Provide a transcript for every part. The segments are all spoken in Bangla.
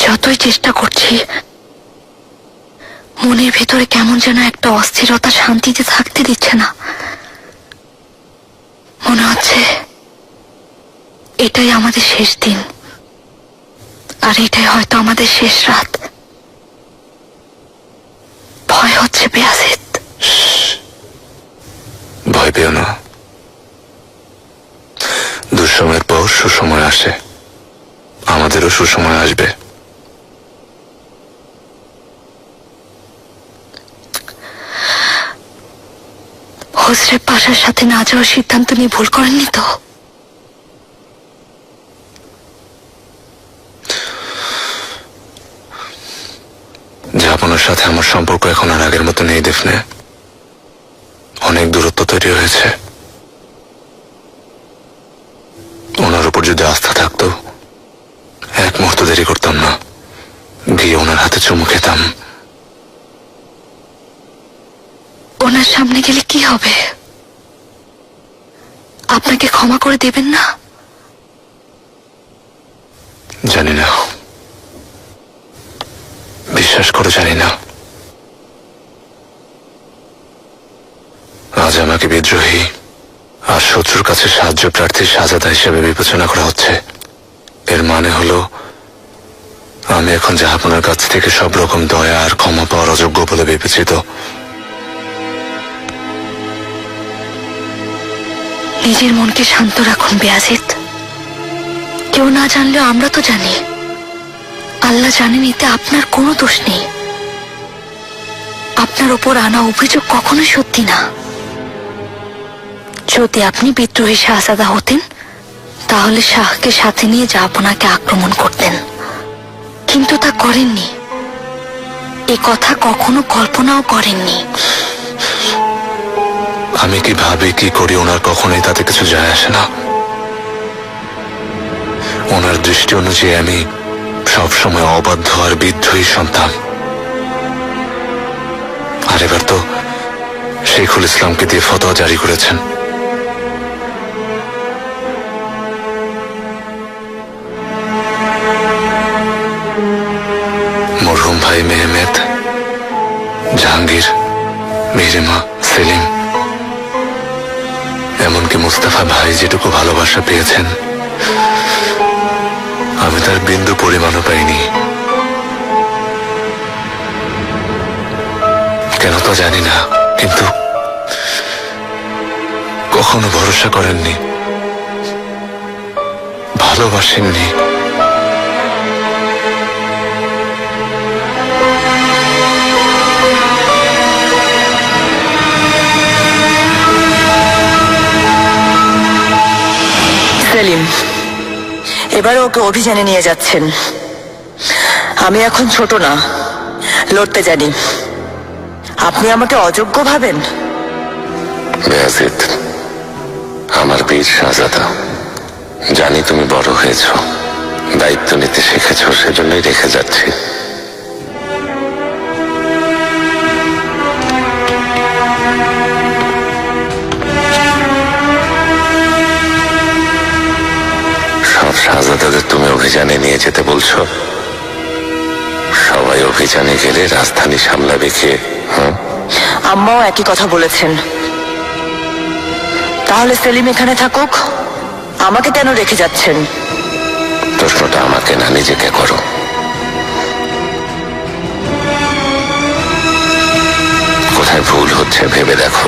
যতই চেষ্টা করছি, মনের ভেতরে কেমন যেন একটা অস্থিরতা শান্তিতে থাকতে দিচ্ছে না। মনে হচ্ছে এটাই আমাদের শেষ দিন, আর এটাই হয়তো আমাদের শেষ রাত। ভয় হচ্ছে বেয়াজিদ। ভয় পেও না, দুঃসময়ের পর সুসময় আসে, আমাদেরও সুসময় আসবে। হোসরে পাশার সাথে না যাওয়ার সিদ্ধান্ত নিয়ে ভুল করেননি তো? জাপানের সাথে আমার সম্পর্ক এখন আর আগের মতো নেই দেফনে। অনেক দূরত্ব তৈরি হয়েছে। ওনার উপর যদি আস্থা থাকতো, এক মুহূর্ত দেরি করতাম না, গিয়ে ওনার হাতে চুমু খেতাম। ওনার সামনে গেলে কি হবে? আপনাকে ক্ষমা করে দেবেন না? জানি না, বিশ্বাস করে জানি না। আজ আমাকে বিদ্রোহী আর শত্রুর কাছে সাহায্য প্রার্থী শাহজাদা হিসেবে বিবেচনা করা হচ্ছে। এর মানে হলো আমি এখন জাহাপনার কাছ থেকে সব রকম দয়া আর ক্ষমা পাওয়ার অযোগ্য বলে বিবেচিত। নিজের মনকে শান্ত রাখুন বেয়াজিদ। কেউ না জানলেও আমরা তো জানি, আল্লাহ জানেন, এতে আপনার কোনো দোষ নেই। আপনার ওপর আনা অভিযোগ কখনোই সত্যি না। যদি আপনি বিদ্রোহী শাহজাদা হতেন, তাহলে শাহকে সাথে নিয়ে জাহাপনাকে আক্রমণ করতেন, কিন্তু তা করেননি। এ কথা কখনো কল্পনাও করেননি। আমি কি ভাবি, কি করি, ওনার কখনোই তাতে কিছু যায় আসে না। ওনার দৃষ্টি অনুযায়ী আমি সবসময় অবাধ্য আর বিদ্রোহী সন্তান। আর এবার তো শেখুল ইসলামকে দিয়ে ফতোয়া জারি করেছেন। মরহুম ভাই মেহমেদ, জাহাঙ্গীর, মিহিরিমা, সেলিম, এমনকি মুস্তাফা ভাই যেটুকু ভালোবাসা পেয়েছেন, আমি তার বিন্দু পরিমাণও পাইনি। কেন তো জানি না, কিন্তু কখনো ভরসা করেননি, ভালোবাসেননি। সেলিম, এবারে ওকে অভিযানে নিয়ে যাচ্ছেন। আমি এখন ছোট না, লড়তে জানি। আপনি আমাকে অযোগ্য ভাবেন? বেয়াজিদ, আমার বীর শাহজাদা, জানি তুমি বড় হয়েছ, দায়িত্ব নিতে শিখেছ, সেজন্যই রেখে যাচ্ছি। সব শাহজাদাদের তুমি অভিযানে নিয়ে যেতে বলছো? সবাই অভিযানে গেলে রাজধানী সামলাবে কে? আম্মাও একই কথা বলেছেন। তাহলে সেলিম এখানে থাকুক, আমাকে কেন রেখে যাচ্ছেন? প্রশ্নটা আমাকে না, নিজেকে করো। কোথায় ভুল হচ্ছে ভেবে দেখো।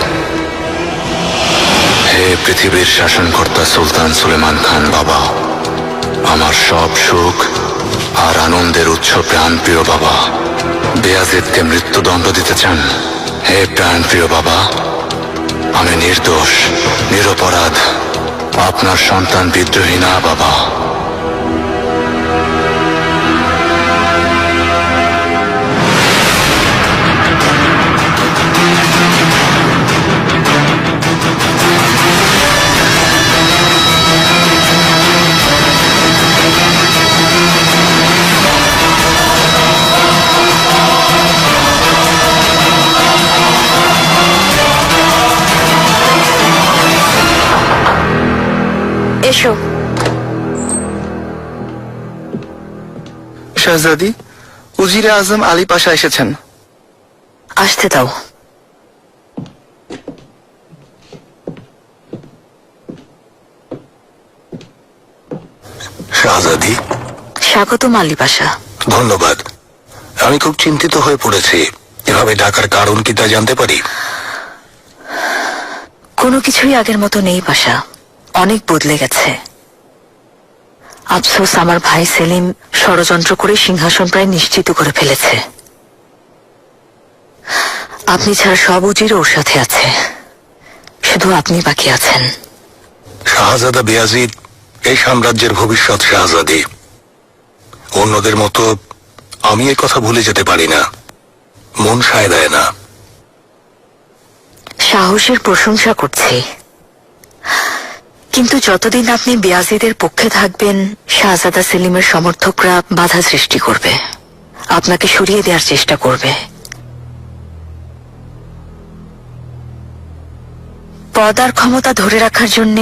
হে পৃথিবীর শাসনকর্তা সুলতান সুলেমান খান বাবা, আমার সব সুখ আর আনন্দের উৎস প্রাণপ্রিয় বাবা, বেয়াজিদকে মৃত্যুদণ্ড দিতে চান? হে প্রাণপ্রিয় বাবা, আমি নির্দোষ, নিরপরাধ, আপনার সন্তান বিদ্রোহী না বাবা। এসো। শাহজাদি, উজিরে আজম আলী পাশা এসেছেন। আসতে দাও। শাহজাদি, স্বাগতম আলী পাশা। ধন্যবাদ। আমি খুব চিন্তিত হয়ে পড়েছি। এভাবে ডাকার কারণ কি তা জানতে পারি? কোনো কিছুই আগের মতো নেই পাশা, অনেক বদলে গেছে। আফসোস, আমার ভাই সেলিম ষড়যন্ত্র করে সিংহাসন প্রায় নিশ্চিত করে ফেলেছে। আপনি ছাড়া সব উজির ওর সাথে আছে, শুধু আপনি বাকি আছেন। শাহজাদা বেয়াজিদ এই সাম্রাজ্যের ভবিষ্যৎ শাহজাদি। অন্যদের মতো আমি এই কথা ভুলে যেতে পারি না, মন সায় দেয় না। সাহসের প্রশংসা করছি, কিন্তু যতদিন আপনি বেয়াজিদের পক্ষে থাকবেন শাহজাদা সেলিমের সমর্থকরা বাধা সৃষ্টি করবে, আপনাকে সরিয়ে দেওয়ার চেষ্টা করবে। পদ আর ক্ষমতা ধরে রাখার জন্য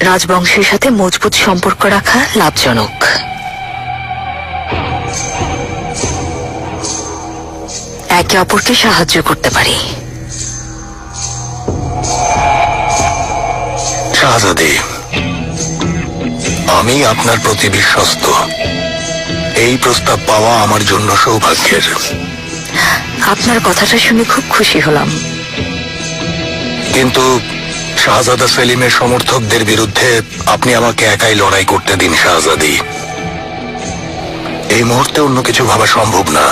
রাজবংশের সাথে মজবুত সম্পর্ক রাখা লাভজনক। একে অপরকে সাহায্য করতে পারি। শাহজাদি, আমি আপনার প্রতি বিশ্বস্ত। এই প্রস্তাব পাওয়া আমার জন্য সৌভাগ্যের। আপনার কথাটা শুনে খুব খুশি হলাম। কিন্তু শাহজাদা সেলিমের সমর্থকদের বিরুদ্ধে আপনি আমাকে একাই লড়াই করতে দিন শাহজাদি। এই মুহূর্তে অন্য কিছু ভাবা সম্ভব না।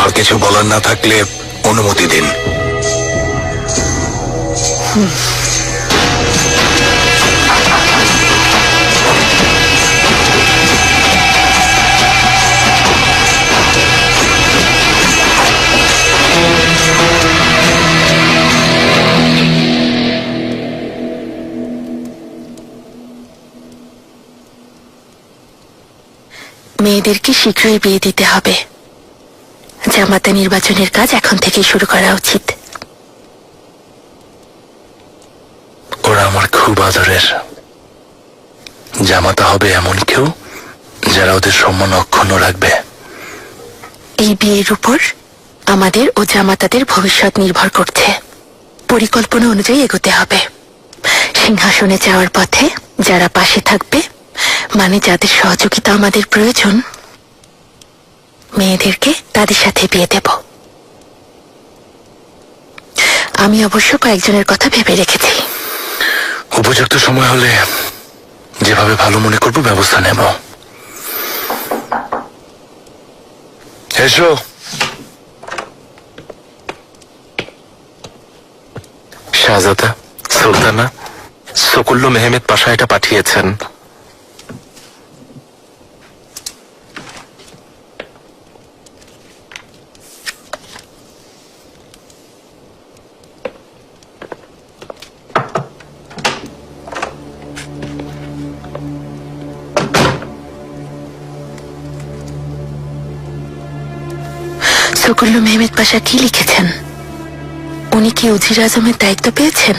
আর কিছু বলার না থাকলে অনুমতি দিন। মেয়েদেরকে শীঘ্রই বিয়ে দিতে হবে। জামাতা নির্বাচনের কাজ এখন থেকেই শুরু করা উচিত। ওরা আমার খুব আদরের। জামাতা হবে এমন কেউ যারা ওদের সম্মান অক্ষুণ্ণ রাখবে। এই বিয়ের উপর আমাদের ও জামাতাদের ভবিষ্যৎ নির্ভর করছে। পরিকল্পনা অনুযায়ী এগোতে হবে। সিংহাসনে যাওয়ার পথে যারা পাশে থাকবে, মানে যাদের সহযোগিতা আমাদের প্রয়োজন, মেয়েদেরকে তাদের সাথে বিয়ে দেব। আমি অবশ্য কয়েকজনের কথা ভেবে রেখেছি। উপযুক্ত সময় হলে যেভাবে ভালো মনে করব ব্যবস্থা নেব। এসো। শাহজাদা, সুলতানা, সকুল্লু মেহমেদ পাশা এটা পাঠিয়েছেন। সকুল্লু মেহমেদ পাশা কি লিখেছেন? উনি কি উজির আজমের দায়িত্ব পেয়েছেন?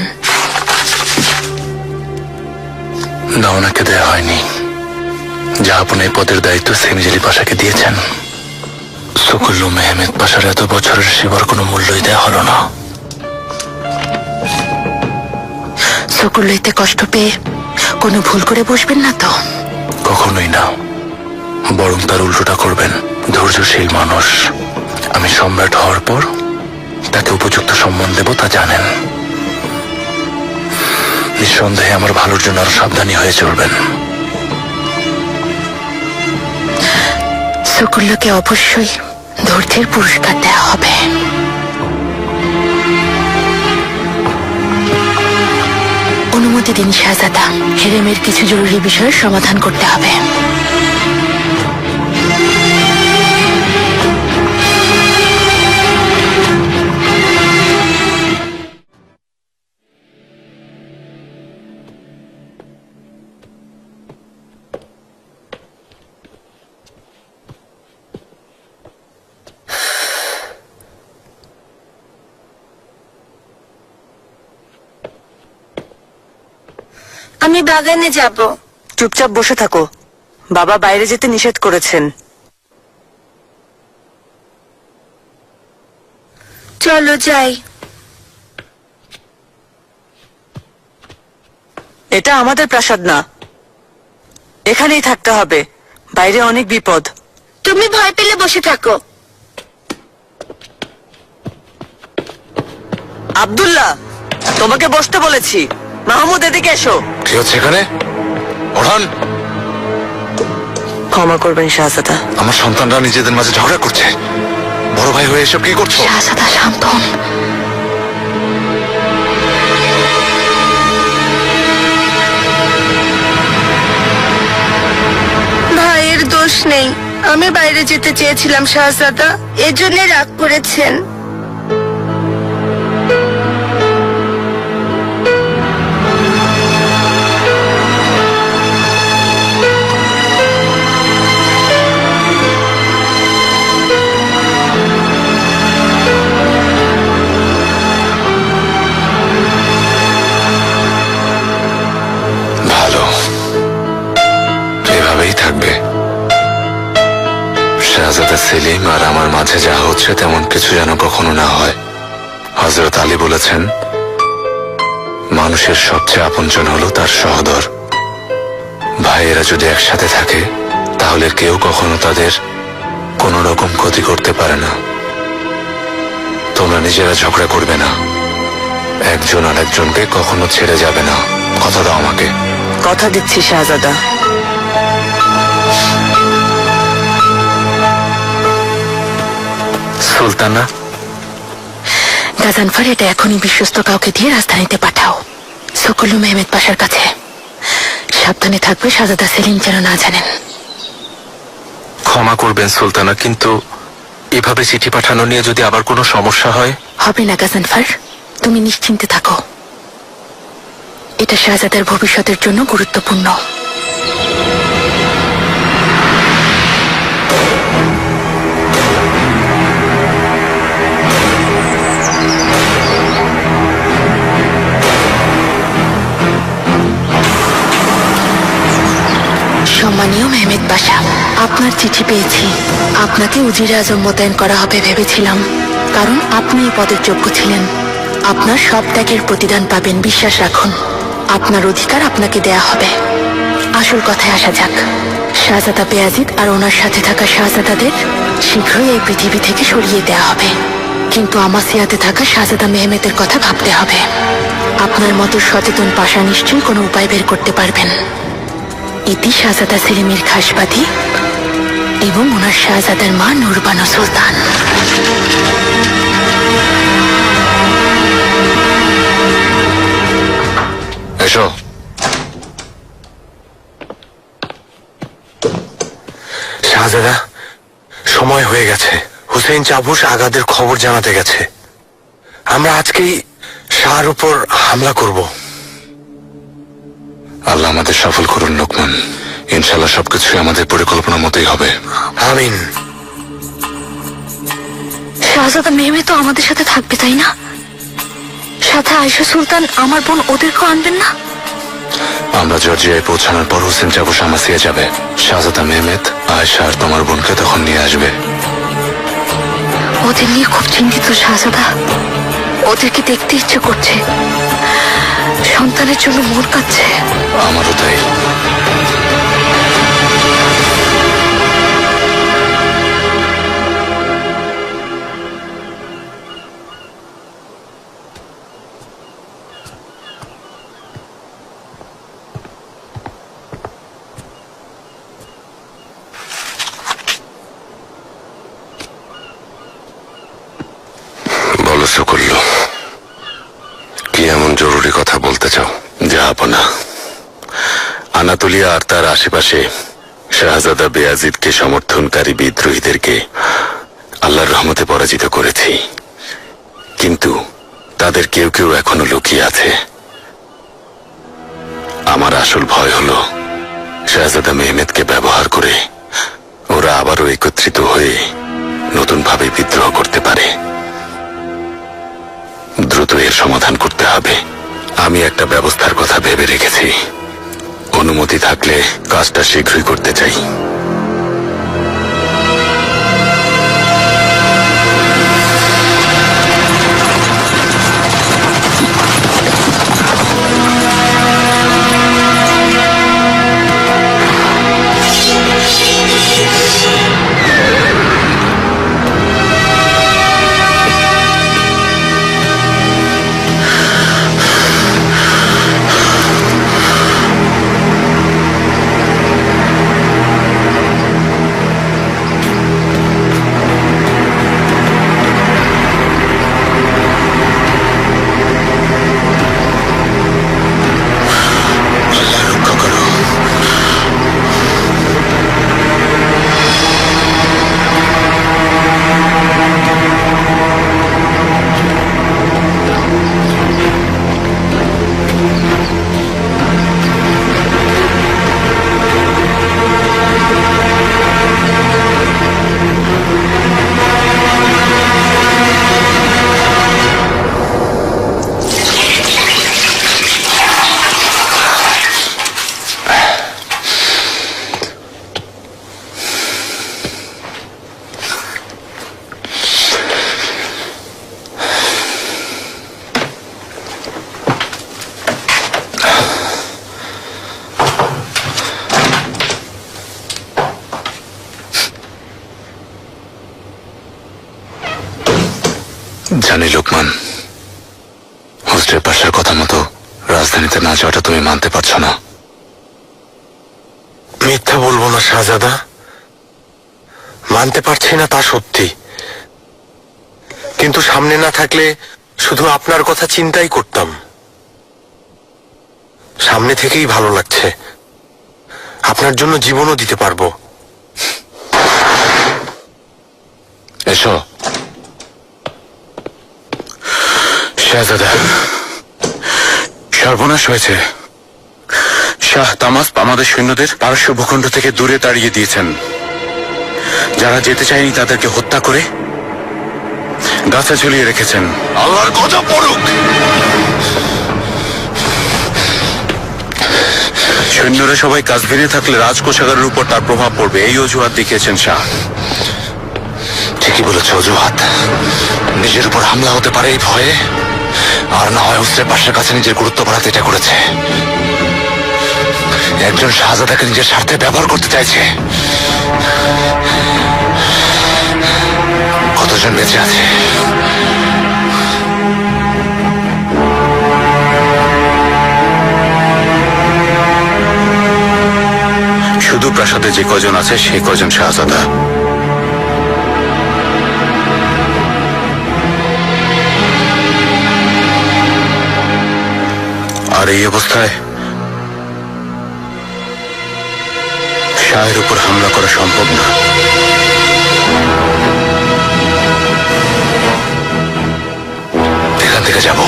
না, ওনাকে দেয়া হয়নি। জাহাপন এই পদের দায়িত্ব সেমিজেলি পাশাকে দিয়েছেন। সকুল্লু মেহমেদ পাশার এত বছরের সেবার কোনো মূল্যই দেয়া হলো না। সকুল্লু এতে কষ্ট পেয়ে কোনো ভুল করে বসবেন না তো? কখনোই না, বরং তার উল্টোটা করবেন। ধৈর্যশীল মানুষ। আমি সম্রাট হওয়ার পর তাকে উপযুক্ত সম্মান দেব, তা জানেন। নিঃসন্দেহে আমার ভালোর জন্য আরো সাবধানী হয়ে চলবেন। সকুল্লুকে অবশ্যই ধৈর্যের পুরস্কার দেওয়া হবে। অনুমতি দিন শাহজাদা, হেরেমের কিছু জরুরি বিষয়ের সমাধান করতে হবে। আমি বাগানে যাব। চুপচাপ বসে থাকো, বাবা বাইরে যেতে নিষেধ করেছেন। চলো যাই। এটা আমাদের প্রাসাদ না, এখানেই থাকতে হবে, বাইরে অনেক বিপদ। তুমি ভয় পেলে বসে থাকো। আব্দুল্লাহ, তোমাকে বসতে বলেছি। মাহমুদ, এদিকে এসো। কি হচ্ছে এখানে? ওঠান। ক্ষমা করবেন শাহজাদা। আমার সন্তানরা নিজেদের মাঝে ঝগড়া করছে। বড় ভাই হয়ে এসব কি করছো? শাহজাদা শান্ত হন। ভাইয়ের দোষ নেই, আমি বাইরে যেতে চেয়েছিলাম শাহজাদা, এজন্য রাগ করেছেন। ভালো, এভাবেই থাকবে। শাহজাদা সেলিম আর আমার মাঝে যা হচ্ছে তেমন কিছু যেন কখনো না হয়। হযরত আলী বলেছেন, মানুষের সবচেয়ে আপনজন হলো তার সহোদর। ভাইয়েরা যদি একসাথে থাকে তাহলে কেউ কখনো তাদের কোনো রকম ক্ষতি করতে পারে না। তোমরা নিজেরা ঝগড়া করবে না, একজন আর একজনকে কখনো ছেড়ে যাবে না। কথা দাও আমাকে। কথা দিচ্ছি শাহজাদা। সুলতানা, গাজানফার, এটা এখনই বিশ্বস্ত কাউকে দিয়ে রাজধানীতে পাঠাও, সকলু মেহমেদ পাশার কাছে। সাবধানে থাকবে, শাহজাদা সেলিম যেন না জানেন। ক্ষমা করবেন সুলতানা, কিন্তু এভাবে চিঠি পাঠানো নিয়ে যদি আবার কোনো সমস্যা হয়? হবে না গাজানফার, তুমি নিশ্চিন্তে থাকো। এটা শাহজাদার ভবিষ্যতের জন্য গুরুত্বপূর্ণ। সম্মানীয় মেহমেদ পাশা, আপনার চিঠি পেয়েছি। আপনাকে উজিরে আজম মোতায়েন করা হবে ভেবেছিলাম, কারণ আপনি এই পদের যোগ্য ছিলেন। আপনার সব ত্যাগের প্রতিদান পাবেন, বিশ্বাস রাখুন। আপনার অধিকার আপনাকে দেয়া হবে। আসল কথায় আসা যাক। শাহজাদা বেয়াজিদ আর ওনার সাথে থাকা শাহজাদাদের শীঘ্রই এই পৃথিবী থেকে সরিয়ে দেয়া হবে, কিন্তু আমাসিয়াতে থাকা শাহজাদা মেহমেদের কথা ভাবতে হবে। আপনার মতো সচেতন পাশা নিশ্চয়ই কোনো উপায় বের করতে পারবেন। ইতি শাহজাদা সেলিমের খাসবাদী এবং ওনার শাহজাদার মা নুরবানো সুলতান। এসো। শাহজাদা, সময় হয়ে গেছে। হুসেইন চাবুস আগাদের খবর জানাতে গেছে। আমরা আজকেই শাহর উপর হামলা করব। আল্লাহ আমাদের সফল করুন লোকমান। ইনশাল্লাহ সবকিছুই আমাদের পরিকল্পনা মতোই হবে। আমিন। শাহজাদা মেহমেদ তো আমাদের সাথে থাকবে, তাই না? সাথে আয়েশা সুলতান, আমার বোন, ওদেরকেও আনবেন না? আমরা জর্জিয়ায় পৌঁছানোর পর হোসেন চাবুস আমাসিয়া যাবে। শাহজাদা মেহমেদ, আয়েশা আর তোমার বোনকে তখন নিয়ে আসবে। ওদের নিয়ে খুব চিন্তিত শাহজাদা। ওদেরকে দেখতে ইচ্ছে করছে, সন্তানের জন্য মন কাচ্ছে। আমারও তাই। বলো সুকুল্লু, কি এমন জরুরি কথা বলতে চাও? যাবো না। আনাতোলিয়া আর তার আশেপাশে শাহজাদা বেয়াজিদকে সমর্থনকারী বিদ্রোহীদেরকে আল্লাহর রহমতে পরাজিত করেছি, কিন্তু তাদের কেউ কেউ এখনো লুকিয়ে আছে। আমার আসল ভয় হলো শাহজাদা মেহমেদকে ব্যবহার করে ওরা আবারও একত্রিত হয়ে নতুনভাবে বিদ্রোহ করতে পারে। দ্রুত এর সমাধান করতে হবে। আমি একটা ব্যবস্থার কথা ভেবে রেখেছি। অনুমতি থাকলে কাজটা শীঘ্রই করতে চাই। আল্লাহ রক্ষা করো। জানি লোকমান, হোস্টেল পাশের কথা মতো রাজধানীতে না যাওয়াটা তুমি মানতে পারছো না। মিথ্যা বলবো না শাহজাদা, মানতে পারছি না তা সত্যি, কিন্তু সামনে না থাকলে শুধু আপনার কথা চিন্তাই করতাম। সামনে থেকেই ভালো লাগছে, আপনার জন্য জীবনও দিতে পারবো। এসো। শাহজাদা, সর্বনাশ হয়েছে। শাহ তামাস আমাদের সৈন্যদের পারস্য ভূখণ্ড থেকে দূরে তাড়িয়ে দিয়েছেন। যারা যেতে চায়নি তাদেরকে হত্যা করে গাছে ঝুলিয়ে রেখেছেন। আল্লাহর গজব পড়ুক। সৈন্যরা সবাই কাশ্মীরে থাকলে রাজকোষাগারের উপর তার প্রভাব পড়বে, এই অজুহাত দেখিয়েছেন শাহ। ঠিকই বলেছ, অজুহাত। নিজের উপর হামলা হতে পারে এই ভয়ে, আর না হয় হোস্টেল পাশের কাছে নিজের গুরুত্ব বাড়াতে এটা করেছে। একজন শাহজাদাকে নিজের স্বার্থে ব্যবহার করতে চাইছে। কতজন বেঁচে আছে? শুধু প্রাসাদে যে কজন আছে সে কজন শাহজাদা। আর এই অবস্থায় শাহের উপর হামলা করা সম্ভব না। এখান থেকে যাব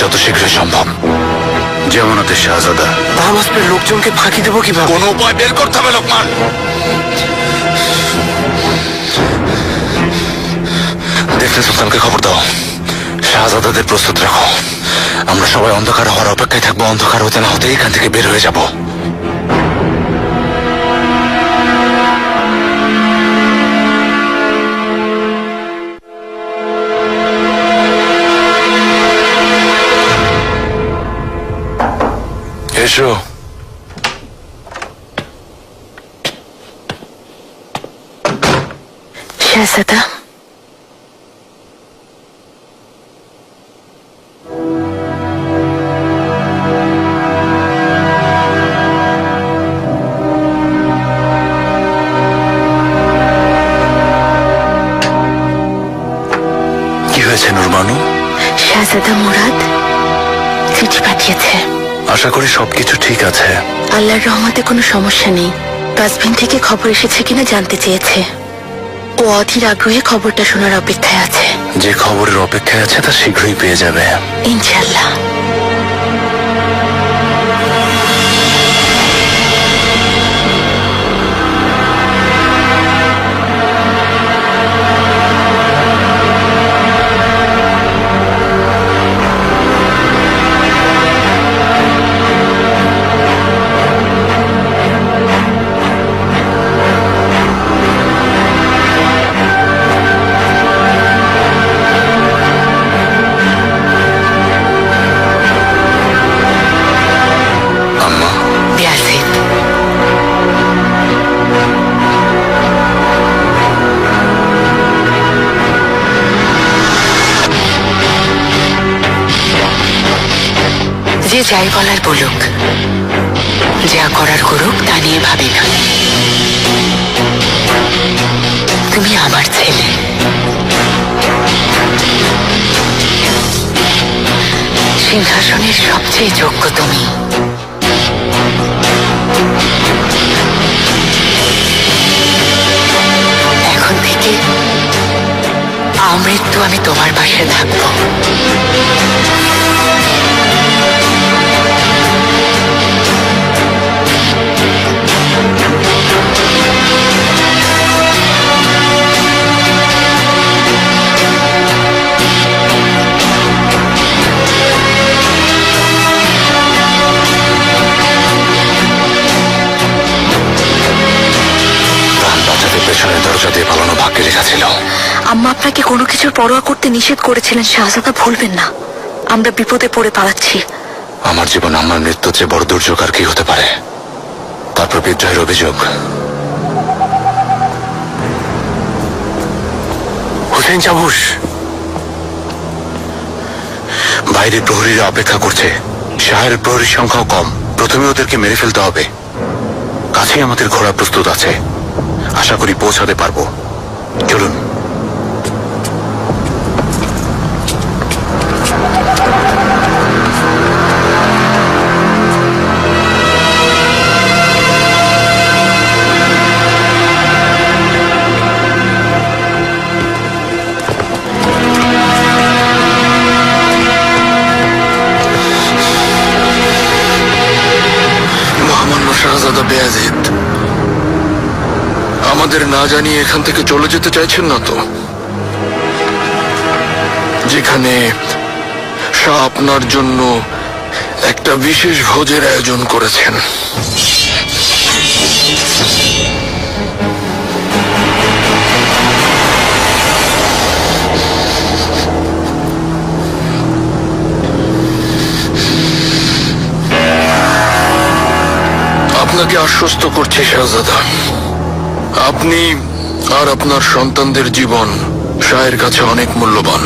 যত শীঘ্র সম্ভব। যেমন ওদের শাহজাদা। তাহমাসপের লোকজনকে ফাঁকি দেবো কিভাবে? কোনো উপায় বের করতে হবে লোকমান। দেখতে সুলতানকে খবর দাও, শাহজাদাদের প্রস্তুত রাখো। আমরা সবাই অন্ধকার হওয়ার অপেক্ষায় থাকবো। অন্ধকার হতে না হতে এখান থেকে বের হয়ে যাব। এসো। শাহজাদা, কি হয়েছে নুরবানু? শাহজাদা মুরাদ চিঠি পাঠিয়েছে। আশা করি সবকিছু ঠিক আছে। আল্লাহর রহমতে কোনো সমস্যা নেই। কাশ্মীর থেকে খবর এসেছে কিনা জানতে চেয়েছে। ও অধীর আগ্রহে খবরটা শোনার অপেক্ষায় আছে। যে খবরের অপেক্ষায় আছে তা শীঘ্রই পেয়ে যাবে ইনশাআল্লাহ। যে যাই বলার বলুক, যা করার করুক, তা নিয়ে ভাবি না। তুমি আমার ছেলে। সিংহাসনের সবচেয়ে যোগ্য তুমি। এখন থেকে আমৃত্যু আমি তোমার পাশে থাকবো। প্রাণ বাঁচাতে পেছনের দরজা দিয়ে পালানো ভাগ্যে লেখা ছিল। আম্মা আপনাকে কোনো কিছুর পরোয়া করতে নিষেধ করেছিলেন শাহজাদা, ভুলবেন না। আমরা বিপদে পড়ে পালাচ্ছি। আমার জীবন, আমার মৃত্যুর চেয়ে বড় দুর্যোগ আর কি হতে পারে? তারপর বিদ্রোহের অভিযোগ। হুসেন চাবুস, বাইরে প্রহরীরা অপেক্ষা করছে। শহরের প্রহরীর সংখ্যাও কম। প্রথমে ওদেরকে মেরে ফেলতে হবে। কাছেই আমাদের ঘোড়া প্রস্তুত আছে, আশা করি পৌঁছাতে পারবো। চলুন। মহামান্য শাহজাদা বেয়াজিদ, আমাদের না জানিয়ে এখান থেকে চলে যেতে চাইছেন না তো? যেখানে শাহ আপনার জন্য একটা বিশেষ ভোজের আয়োজন করেছেন। আপনাকে আশ্বস্ত করছি শাহজাদা, আপনি আর আপনার সন্তানদের জীবন শাহের কাছে অনেক মূল্যবান।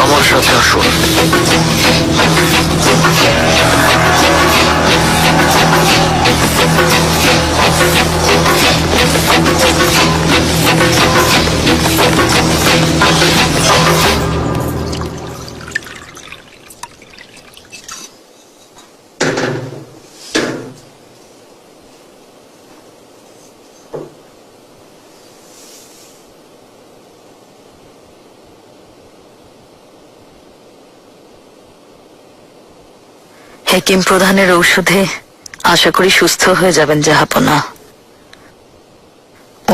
আমার সাথে আসুন। হেকিম প্রধানের ঔষধে আশা করি সুস্থ হয়ে যাবেন জাহাপনা।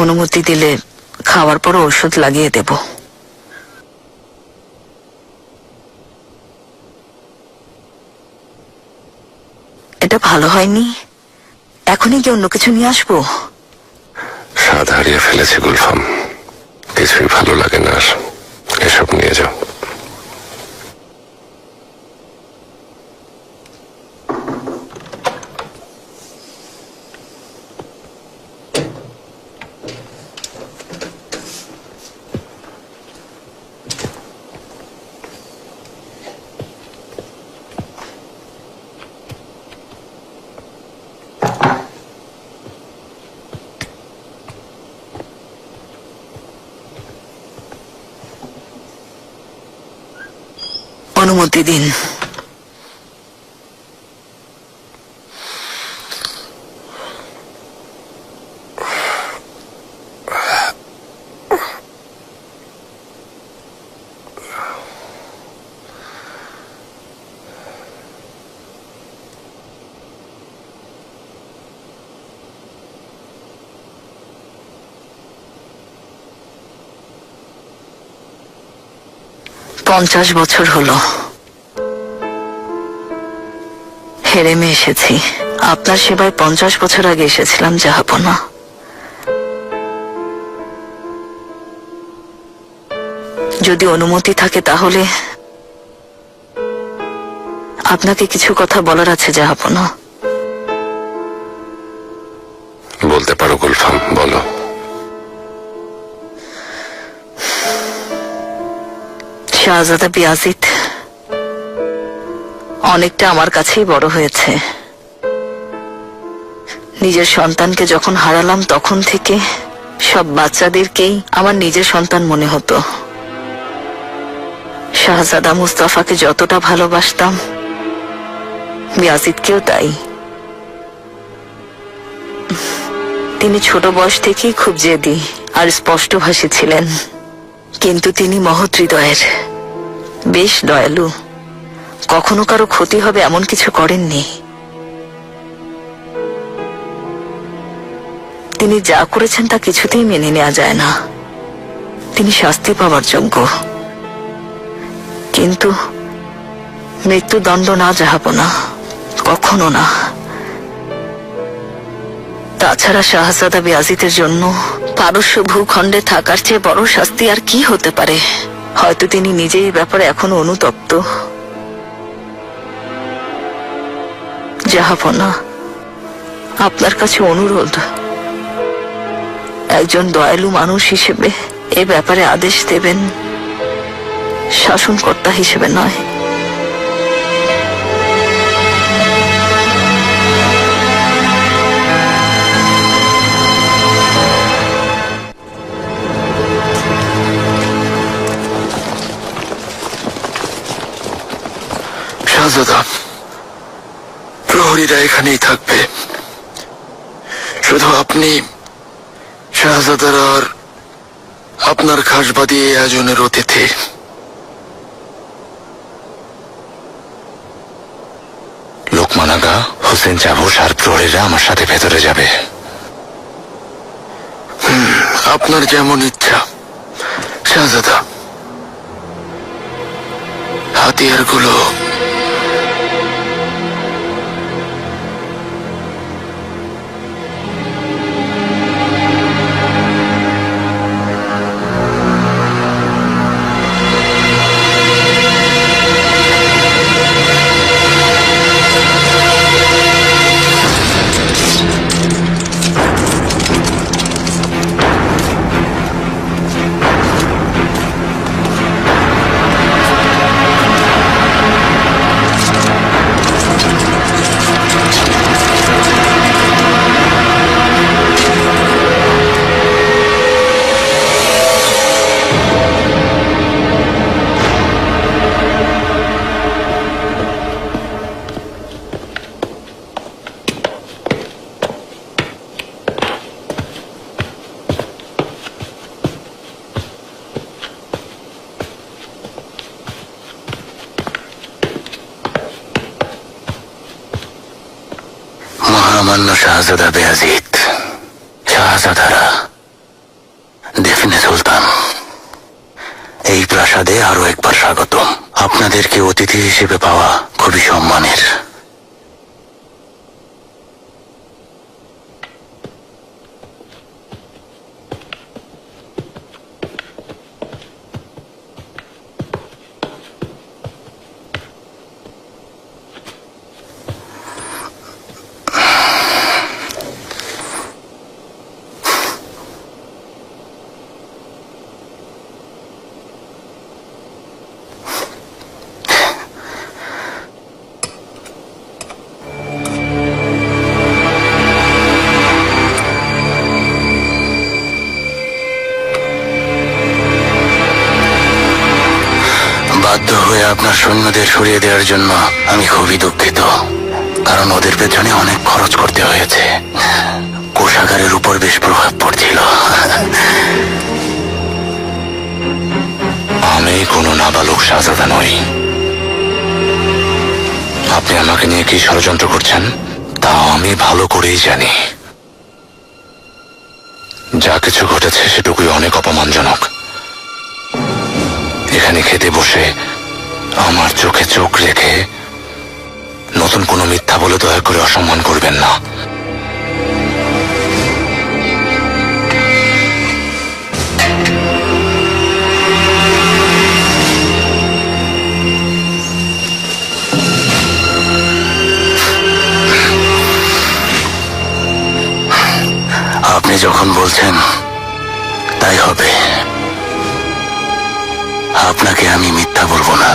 অনুমতি দিলে খাওয়ার পর ঔষধ লাগিয়ে দেব। এটা ভালো হয়নি, এখনই কি অন্য কিছু নিয়ে আসবো? স্বাদ হারিয়ে ফেলেছে গুলফাম, কিছুই ভালো লাগে না আর। এসব নিয়ে যাও। অনুমতি দিন। 50 বছর হলো হেরেমে এসেছি। আপনার সেবায় 50 বছর আগে এসেছিলাম জাহাপনা। যদি অনুমতি থাকে তাহলে আপনাকে কিছু কথা বলার আছে জাহাপনা। বলতে পারো গুলফাম, বলো। শাহজাদা বিয়াজিত অনেকটা আমার কাছেই বড় হয়েছে। নিজের সন্তানকে যখন হারালাম তখন থেকে সব বাচ্চাদেরকেই আমার নিজের সন্তান মনে হতো। শাহজাদা মুস্তাফাকে যতটা ভালোবাসতাম বিয়াজিতকেও তাই। তিনি ছোট বয়স থেকেই খুব জেদি আর স্পষ্টভাষী ছিলেন, কিন্তু তিনি মহৎ হৃদয়ের, বেশ দয়ালু। কখনো কারো ক্ষতি হবে এমন কিছু করেননি। তিনি যা করেছেন তা কিছুতেই মেনে নেওয়া যায় না। তিনি শাস্তি পাওয়ার যোগ্য, কিন্তু মৃত্যুদণ্ড না জাহাপনা, কখনো না। তাছাড়া শাহজাদা বিয়াজিতের জন্য পারস্য ভূখণ্ডে থাকার চেয়ে বড় শাস্তি আর কি হতে পারে? হয়তো তিনি নিজেই এই ব্যাপারে এখনো অনুতপ্ত। জাহাপনা, আপনার কাছে অনুরোধ, একজন দয়ালু মানুষ হিসেবে এ ব্যাপারে আদেশ দেবেন, শাসনকর্তা হিসেবে নয়। শাহজাদা, প্রহরীরা এখানেই থাকবে। শুধু আপনি, শাহজাদার আর আপনার খাসবাদী এই আয়োজনের অতিথি। লোকমান আগা, হোসেন চাবুস আর প্রহরীরা আমার সাথে ভেতরে যাবে। আপনার যেমন ইচ্ছা শাহজাদা। হাতিয়ারগুলো মহামান্য শাহজাদা বেয়াজিত, শাহজাদারা, দেফনে সুলতান, এই প্রাসাদে আরো একবার স্বাগতম। আপনাদেরকে অতিথি হিসেবে পাওয়া খুবই সম্মানের। বাধ্য হয়ে আপনার সৈন্যদের সরিয়ে দেওয়ার জন্য আমি খুবই দুঃখিত, কারণ ওদের পেছনে অনেক খরচ করতে হয়েছে। কোষাগারের উপর বেশ প্রভাব পড়ছিল। আমি কোনো নাবালক শাহজাদা নই। আপনি আমাকে নিয়ে কি ষড়যন্ত্র করছেন তা আমি ভালো করেই জানি। যা কিছু ঘটেছে সেটুকুই অনেক অপমানজনক। এখানে খেতে বসে আমার চোখে চোখ রেখে নতুন কোনো মিথ্যা বলে দয়া করে অসম্মান করবেন না। আপনি যখন বলছেন তাই হবে। আপনাকে আমি মিথ্যা বলবো না।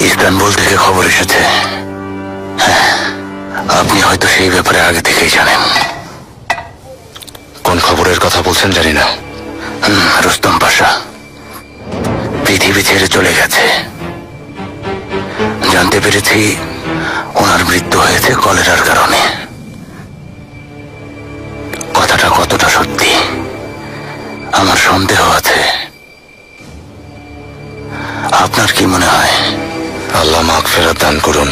ইস্তানবুল থেকে খবর এসেছে। হ্যাঁ, আপনি হয়তো সেই ব্যাপারে আগে থেকেই জানেন। কোন খবরের কথা বলছেন জানি না। রুস্তম পাশা পৃথিবী ছেড়ে চলে গেছে। জানতে পেরেছি ওনার মৃত্যু হয়েছে কলেরার কারণে। কথাটা কতটা সত্যি আমার সন্দেহ আছে। আপনার কি মনে হয়? আল্লাহ মাগফিরাত দান করুন।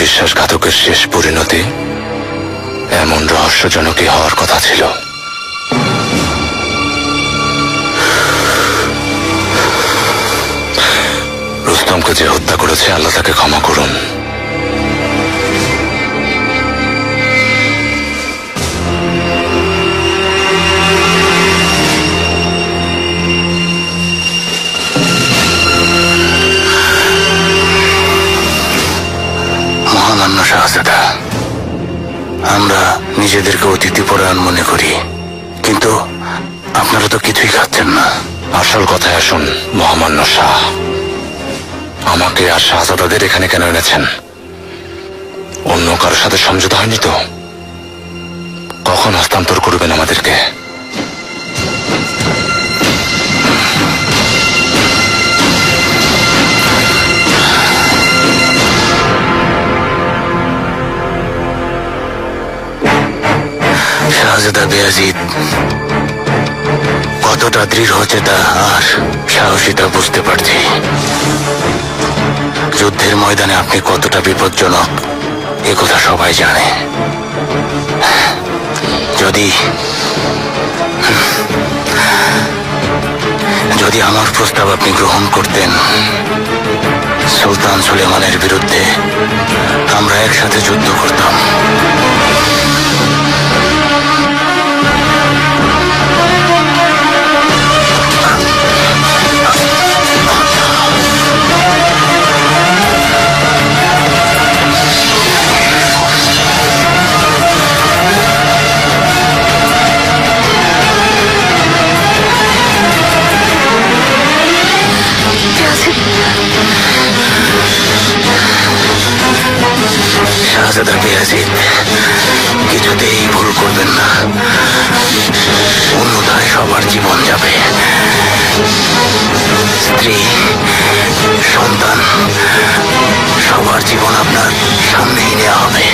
বিশ্বাসঘাতকের শেষ পরিণতি এমন রহস্যজনকই হওয়ার কথা ছিল। রুস্তমকে যে হত্যা করেছে আল্লাহ তাকে ক্ষমা করুন। মহামান্য শাহজাদা, আমরা নিজেদেরকে অতিথিপরায়ণ মনে করি, কিন্তু আপনারা তো কিছুই খাচ্ছেন না। আসল কথায় আসুন মহামান্য শাহ, আমাকে আর শাহজাদাদের এখানে কেন এনেছেন? অন্য কারোর সাথে সমঝোতা হয়নি তো? কখন হস্তান্তর করবেন আমাদেরকে? শাহজাদা বেয়াজিদ কতটা দৃঢ় চেতা আর সাহসী তা বুঝতে পারছি। যুদ্ধের ময়দানে আপনি কতটা বিপজ্জনক এ কথা সবাই জানে। যদি যদি আমার প্রস্তাব আপনি গ্রহণ করতেন, সুলতান সুলেমানের বিরুদ্ধে আমরা একসাথে যুদ্ধ করতাম। শাহজাদা বেয়াজিদ কিছুতেই ভুল করবেন না, অন্যথায় সবার জীবন যাবে। স্ত্রী, সন্তান, সবার জীবন আপনার সামনেই নেওয়া হবে।